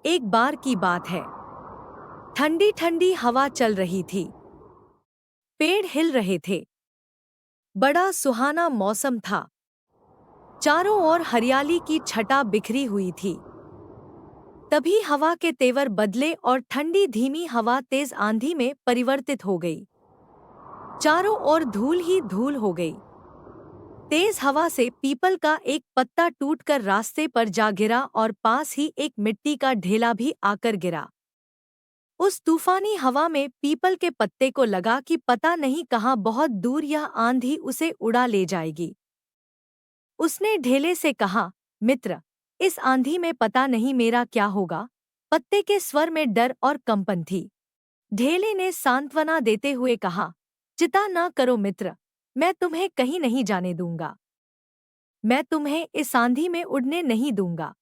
एक बार की बात है। ठंडी ठंडी हवा चल रही थी। पेड़ हिल रहे थे। बड़ा सुहाना मौसम था। चारों ओर हरियाली की छटा बिखरी हुई थी। तभी हवा के तेवर बदले और ठंडी धीमी हवा तेज आंधी में परिवर्तित हो गई। चारों ओर धूल ही धूल हो गई। तेज हवा से पीपल का एक पत्ता टूटकर रास्ते पर जा गिरा और पास ही एक मिट्टी का ढेला भी आकर गिरा। उस तूफानी हवा में पीपल के पत्ते को लगा कि पता नहीं कहाँ बहुत दूर यह आंधी उसे उड़ा ले जाएगी। उसने ढेले से कहा, मित्र, इस आंधी में पता नहीं मेरा क्या होगा। पत्ते के स्वर में डर और कंपन थी। ढेले ने सांत्वना देते हुए कहा, चिंता न करो मित्र, मैं तुम्हें कहीं नहीं जाने दूंगा। मैं तुम्हें इस आंधी में उड़ने नहीं दूंगा।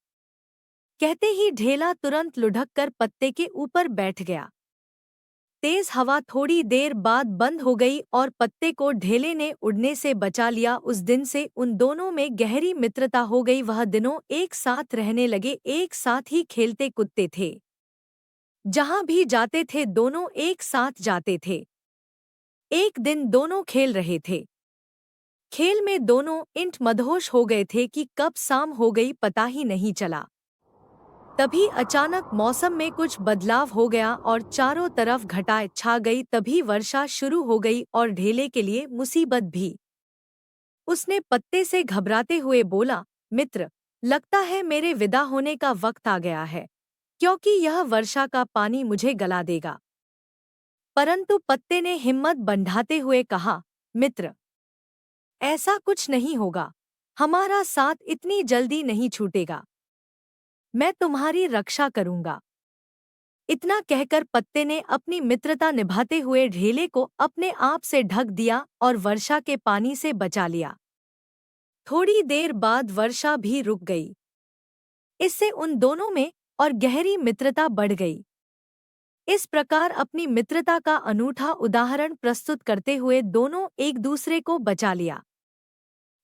कहते ही ढेला तुरंत लुढ़क कर पत्ते के ऊपर बैठ गया। तेज हवा थोड़ी देर बाद बंद हो गई और पत्ते को ढेले ने उड़ने से बचा लिया। उस दिन से उन दोनों में गहरी मित्रता हो गई। वह दिनों एक साथ रहने लगे, एक साथ ही खेलते कूदते थे। जहां भी जाते थे दोनों एक साथ जाते थे। एक दिन दोनों खेल रहे थे। खेल में दोनों इंट मदहोश हो गए थे कि कब शाम हो गई पता ही नहीं चला। तभी अचानक मौसम में कुछ बदलाव हो गया और चारों तरफ घटाएं छा गई। तभी वर्षा शुरू हो गई और ढेले के लिए मुसीबत भी। उसने पत्ते से घबराते हुए बोला, मित्र, लगता है मेरे विदा होने का वक्त आ गया है, क्योंकि यह वर्षा का पानी मुझे गला देगा। परंतु पत्ते ने हिम्मत बंधाते हुए कहा, मित्र, ऐसा कुछ नहीं होगा। हमारा साथ इतनी जल्दी नहीं छूटेगा। मैं तुम्हारी रक्षा करूंगा। इतना कहकर पत्ते ने अपनी मित्रता निभाते हुए ढेले को अपने आप से ढक दिया और वर्षा के पानी से बचा लिया। थोड़ी देर बाद वर्षा भी रुक गई। इससे उन दोनों में और गहरी मित्रता बढ़ गई। इस प्रकार अपनी मित्रता का अनूठा उदाहरण प्रस्तुत करते हुए दोनों एक दूसरे को बचा लिया।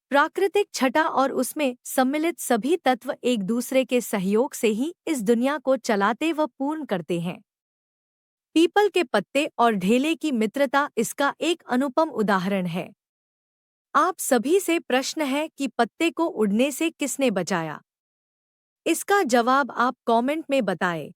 प्राकृतिक छटा और उसमें सम्मिलित सभी तत्व एक दूसरे के सहयोग से ही इस दुनिया को चलाते व पूर्ण करते हैं। पीपल के पत्ते और ढेले की मित्रता इसका एक अनुपम उदाहरण है। आप सभी से प्रश्न है कि पत्ते को उड़ने से किसने बचाया? इसका जवाब आप कमेंट में बताएं।